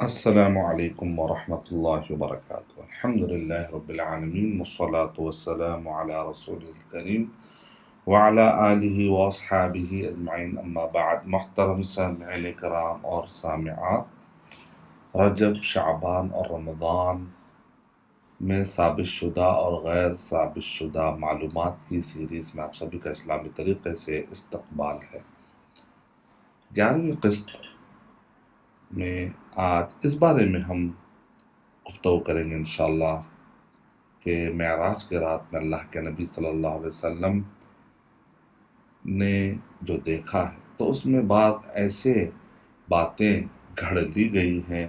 السلام علیکم ورحمۃ اللہ وبرکاتہ۔ الحمد للہ رب العالمین والصلاة والسلام علی رسول الکریم وعلی آلہ واصحابہ اجمعین، اما بعد۔ محترم سامعین کرام اور سامعات، رجب، شعبان اور رمضان میں ثابت شدہ اور غیر ثابت شدہ معلومات کی سیریز میں آپ سبھی کا اسلامی طریقے سے استقبال ہے۔ 11ویں قسط میں آج اس بارے میں ہم گفتگو کریں گے انشاءاللہ کہ معراج کے رات میں اللہ کے نبی صلی اللہ علیہ وسلم نے جو دیکھا ہے تو اس میں بعض ایسے باتیں گھڑ لی گئی ہیں۔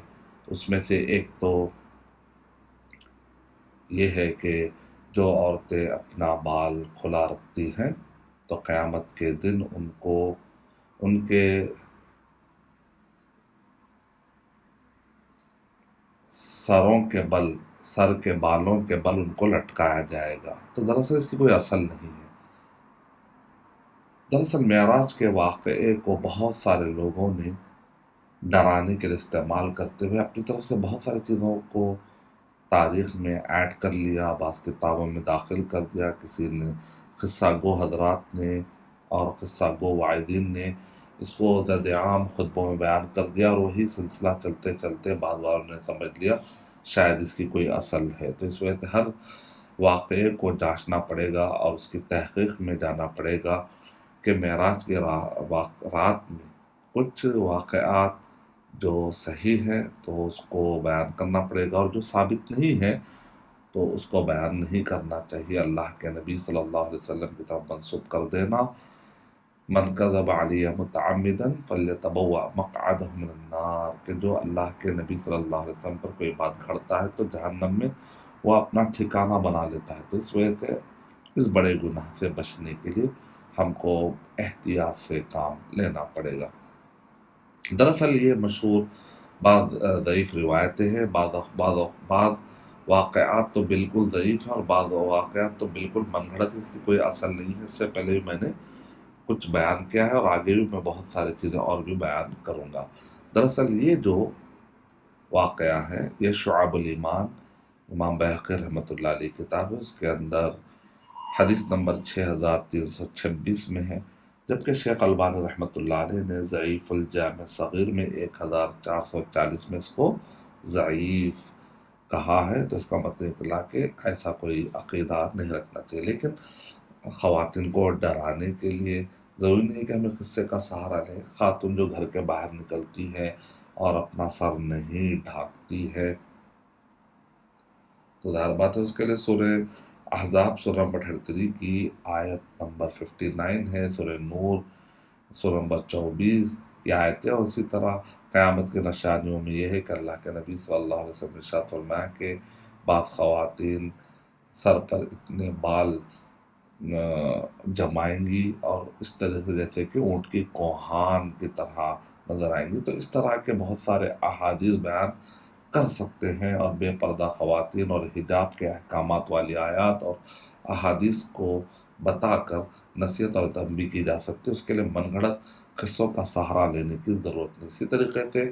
اس میں سے ایک تو یہ ہے کہ جو عورتیں اپنا بال کھلا رکھتی ہیں تو قیامت کے دن ان کو ان کے سر کے بالوں کے بل ان کو لٹکایا جائے گا۔ تو دراصل اس کی کوئی اصل نہیں ہے۔ دراصل معراج کے واقعے کو بہت سارے لوگوں نے ڈرانے کے لیے استعمال کرتے ہوئے اپنی طرف سے بہت ساری چیزوں کو تاریخ میں ایڈ کر لیا، بعض کتابوں میں داخل کر دیا، کسی نے قصہ گو حضرات نے اور قصہ گو وائدین نے اس کو زد عام خطبوں میں بیان کر دیا، اور وہی سلسلہ چلتے چلتے بعض والوں نے سمجھ لیا شاید اس کی کوئی اصل ہے۔ تو اس وجہ سے ہر واقعے کو جانچنا پڑے گا اور اس کی تحقیق میں جانا پڑے گا کہ معراج کی رات میں کچھ واقعات جو صحیح ہے تو اس کو بیان کرنا پڑے گا، اور جو ثابت نہیں ہے تو اس کو بیان نہیں کرنا چاہیے۔ اللہ کے نبی صلی اللہ علیہ وسلم کی طرف منسوب کر دینا، من کذب علی متعمدا فلیتبوأ مقعدہ من النار، کہ جو اللہ کے نبی صلی اللہ علیہ وسلم پر کوئی بات گھڑتا ہے تو جہنم میں وہ اپنا ٹھکانہ بنا لیتا ہے۔ تو اس وجہ سے اس بڑے گناہ سے بچنے کے لیے ہم کو احتیاط سے کام لینا پڑے گا۔ دراصل یہ مشہور بعض ضعیف روایتیں ہیں، بعض واقعات تو بالکل ضعیف ہیں اور بعض واقعات تو بالکل من گھڑت، اس کی کوئی اصل نہیں ہے۔ اس سے پہلے بھی میں نے کچھ بیان کیا ہے اور آگے بھی میں بہت ساری چیزیں اور بھی بیان کروں گا۔ دراصل یہ جو واقعہ ہے یہ شعب الایمان، امام بیہقی رحمۃ اللہ علیہ کتاب ہے، اس کے اندر حدیث نمبر 6326 میں ہے، جبکہ شیخ البانی رحمۃ اللہ علیہ نے ضعیف الجامع صغیر میں 1440 میں اس کو ضعیف کہا ہے۔ تو اس کا مطلب نکلا کہ ایسا کوئی عقیدہ نہیں رکھنا چاہیے، لیکن خواتین کو ڈرانے کے لیے ضروری نہیں کہ ہمیں قصے کا سہارا لیں۔ خاتون جو گھر کے باہر نکلتی ہے اور اپنا سر نہیں ڈھانپتی ہے تو ظاہر بات ہے اس کے لیے سورہ احزاب سورہ نمبر 33 کی آیت نمبر 59 ہے، سورہ نور سورہ نمبر 24 کی آیتیں، اور اسی طرح قیامت کے نشانیوں میں یہ ہے کہ اللہ کے نبی صلی اللہ علیہ وسلم نے ارشاد فرمایا کہ بعض خواتین سر پر اتنے بال جمائیں گی اور اس طرح سے جیسے کہ اونٹ کی کوہان کی طرح نظر آئیں گی۔ تو اس طرح کے بہت سارے احادیث بیان کر سکتے ہیں، اور بے پردہ خواتین اور حجاب کے احکامات والی آیات اور احادیث کو بتا کر نصیحت اور تنبیہ کی جا سکتی ہے۔ اس کے لیے من گھڑت قصوں کا سہارا لینے کی ضرورت نہیں۔ اسی طریقے سے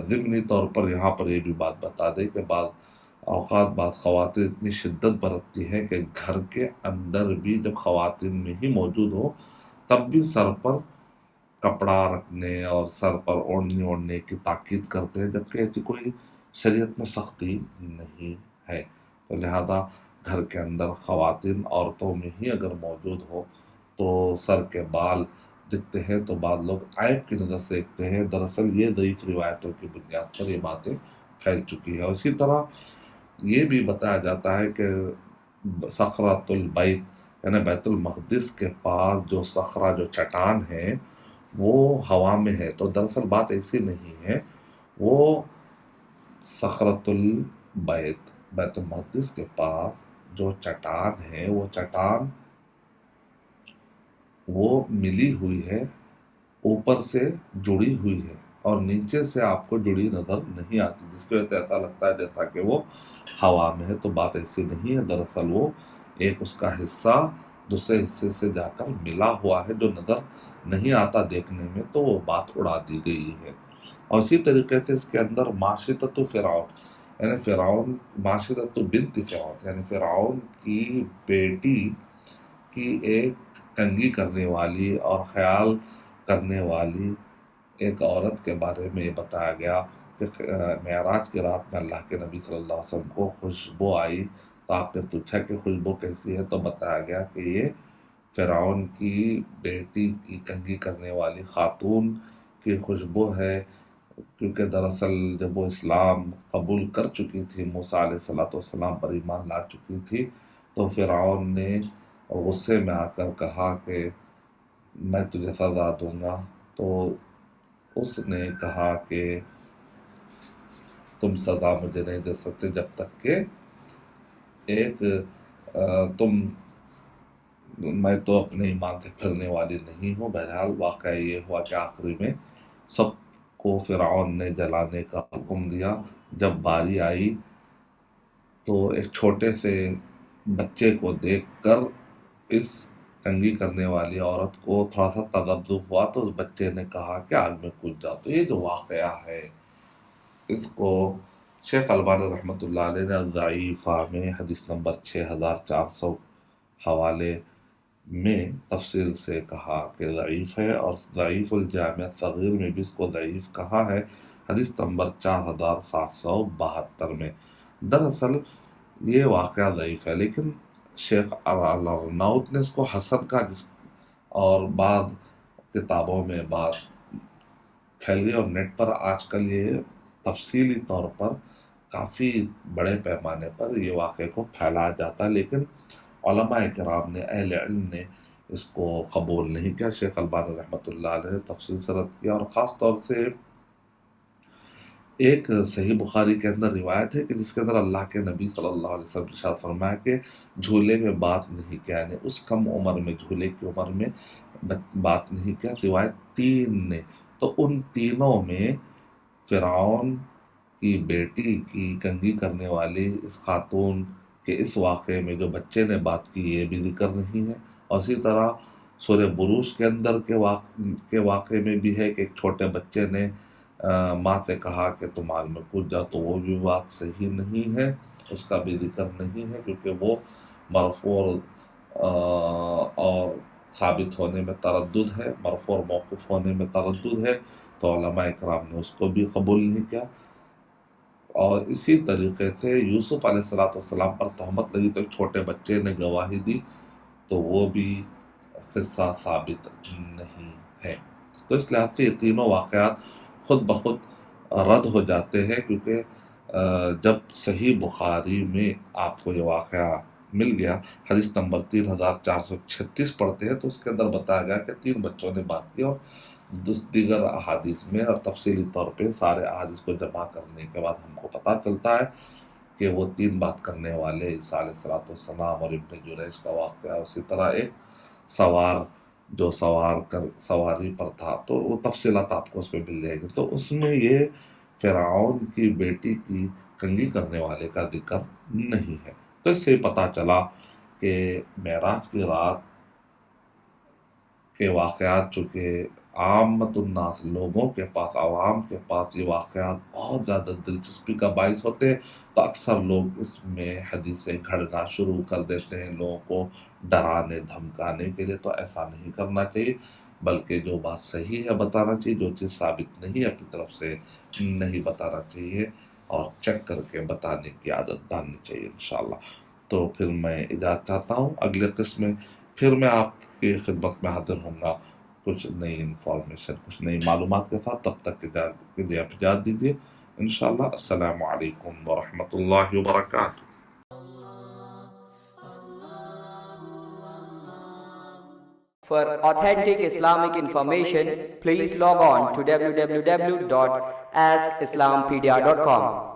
ضمنی طور پر یہاں پر یہ بھی بات بتا دیں کہ بعض اوقات بعض خواتین اتنی شدت برتتی ہے کہ گھر کے اندر بھی جب خواتین میں ہی موجود ہو تب بھی سر پر کپڑا رکھنے اور سر پر اوڑھنے کی تاکید کرتے ہیں، جبکہ ایسی کوئی شریعت میں سختی نہیں ہے۔ تو لہذا گھر کے اندر خواتین عورتوں میں ہی اگر موجود ہو تو سر کے بال دکھتے ہیں تو بعض لوگ عیب کی نظر سے دیکھتے ہیں۔ دراصل یہ ضعیف روایتوں کی بنیاد پر یہ باتیں پھیل چکی ہے۔ اسی طرح یہ بھی بتایا جاتا ہے کہ صخرۃ البیت یعنی بیت المقدس کے پاس جو صخرہ جو چٹان ہے وہ ہوا میں ہے۔ تو دراصل بات ایسی نہیں ہے، وہ صخرۃ البیت بیت المقدس کے پاس جو چٹان ہے وہ چٹان وہ ملی ہوئی ہے، اوپر سے جڑی ہوئی ہے اور نیچے سے آپ کو جڑی نظر نہیں آتی، جس کی وجہ سے ایسا لگتا ہے جیسا کہ وہ ہوا میں ہے۔ تو بات ایسی نہیں ہے، دراصل وہ ایک اس کا حصہ دوسرے حصے سے جا کر ملا ہوا ہے جو نظر نہیں آتا دیکھنے میں، تو وہ بات اڑا دی گئی ہے۔ اور اسی طریقے سے اس کے اندر معاشرت فرعون، یعنی فرعون، معاشرت بنت فرعون، یعنی فرعون کی بیٹی کی ایک کنگھی کرنے والی اور خیال کرنے والی ایک عورت کے بارے میں یہ بتایا گیا کہ معراج کی رات میں اللہ کے نبی صلی اللہ علیہ وسلم کو خوشبو آئی، تو آپ نے پوچھا کہ خوشبو کیسی ہے، تو بتایا گیا کہ یہ فرعون کی بیٹی کی کنگھی کرنے والی خاتون کی خوشبو ہے، کیونکہ دراصل جب وہ اسلام قبول کر چکی تھی، موسیٰ علیہ السلام پر ایمان لا چکی تھی، تو فرعون نے غصے میں آ کر کہا کہ میں تجھے سزا دوں گا، تو اس نے کہا کہ تم سزا مجھے نہیں دے سکتے جب تک کہ ایک میں تو اپنے ایمان سے پھرنے والی نہیں ہوں۔ بہرحال واقعہ یہ ہوا کہ آخری میں سب کو فرعون نے جلانے کا حکم دیا۔ جب باری آئی تو ایک چھوٹے سے بچے کو دیکھ کر اس کنگھی کرنے والی عورت کو تھوڑا سا تذبذب ہوا، تو اس بچے نے کہا کہ آگ میں کود جاؤ۔ تو یہ جو واقعہ ہے اس کو شیخ البانی رحمۃ اللہ علیہ نے ضعیفہ میں حدیث نمبر 6400 حوالے میں تفصیل سے کہا کہ ضعیف ہے، اور ضعیف الجامع صغیر میں بھی اس کو ضعیف کہا ہے حدیث نمبر 4772 میں۔ دراصل یہ واقعہ ضعیف ہے، لیکن شیخ الارناؤت نے اس کو حسن کا اور بعض کتابوں میں بات پھیل گئی، اور نیٹ پر آج کل یہ تفصیلی طور پر کافی بڑے پیمانے پر یہ واقعے کو پھیلایا جاتا ہے، لیکن علماء کرام نے، اہل علم نے اس کو قبول نہیں کیا۔ شیخ البانی رحمۃ اللہ علیہ نے تفصیل سے رد کیا، اور خاص طور سے ایک صحیح بخاری کے اندر روایت ہے کہ جس کے اندر اللہ کے نبی صلی اللہ علیہ وسلم ارشاد فرمایا کہ جھولے میں بات نہیں کیا، یعنی اس کم عمر میں، جھولے کی عمر میں بات نہیں کیا سوائے 3 نے، تو ان تینوں میں فرعون کی بیٹی کی کنگھی کرنے والی اس خاتون کے اس واقعے میں جو بچے نے بات کی یہ بھی ذکر نہیں ہے۔ اور اسی طرح سورہ بروج کے اندر کے واقعے میں بھی ہے کہ ایک چھوٹے بچے نے ماں سے کہا کہ تم آگ میں کود جاؤ، تو وہ بھی بات صحیح نہیں ہے، اس کا بھی ذکر نہیں ہے، کیونکہ وہ مرفوع اور ثابت ہونے میں تردد ہے، مرفوع اور موقوف ہونے میں تردد ہے، تو علماء کرام نے اس کو بھی قبول نہیں کیا۔ اور اسی طریقے سے یوسف علیہ السلام پر تہمت لگی تو ایک چھوٹے بچے نے گواہی دی، تو وہ بھی قصہ ثابت نہیں ہے۔ تو اس لحاظ سے یہ تینوں واقعات خود بخود رد ہو جاتے ہیں، کیونکہ جب صحیح بخاری میں آپ کو یہ واقعہ مل گیا، حدیث نمبر 3436 پڑھتے ہیں، تو اس کے اندر بتایا گیا کہ 3 بچوں نے بات کی، اور دیگر احادیث میں اور تفصیلی طور پہ سارے احادیث کو جمع کرنے کے بعد ہم کو پتہ چلتا ہے کہ وہ 3 بات کرنے والے عیسیٰ علیہ السلام اور ابن جریج کا واقعہ، اسی طرح ایک سوار جو سواری پر تھا، تو وہ تفصیلات آپ کو اس میں مل جائے گی۔ تو اس میں یہ فرعون کی بیٹی کی کنگھی کرنے والے کا ذکر نہیں ہے۔ تو اس سے پتہ چلا کہ معراج کی رات کے واقعات چونکہ عامت الناس، لوگوں کے پاس، عوام کے پاس یہ واقعات بہت زیادہ دلچسپی کا باعث ہوتے ہیں، تو اکثر لوگ اس میں حدیثیں گھڑنا شروع کر دیتے ہیں لوگوں کو ڈرانے دھمکانے کے لیے۔ تو ایسا نہیں کرنا چاہیے، بلکہ جو بات صحیح ہے بتانا چاہیے، جو چیز ثابت نہیں ہے اپنی طرف سے نہیں بتانا چاہیے، اور چیک کر کے بتانے کی عادت ڈالنی چاہیے انشاءاللہ۔ تو پھر میں اجازت چاہتا ہوں، اگلے قسم میں پھر میں آپ کی خدمت میں حاضر ہوں گا کچھ نئی انفارمیشن، کچھ نئی معلومات کے ساتھ۔ تب تک اجازت دیجیے انشاءاللہ۔ السلام علیکم ورحمۃ اللہ وبرکاتہ۔ For authentic Islamic information, please log on to www.askislampedia.com.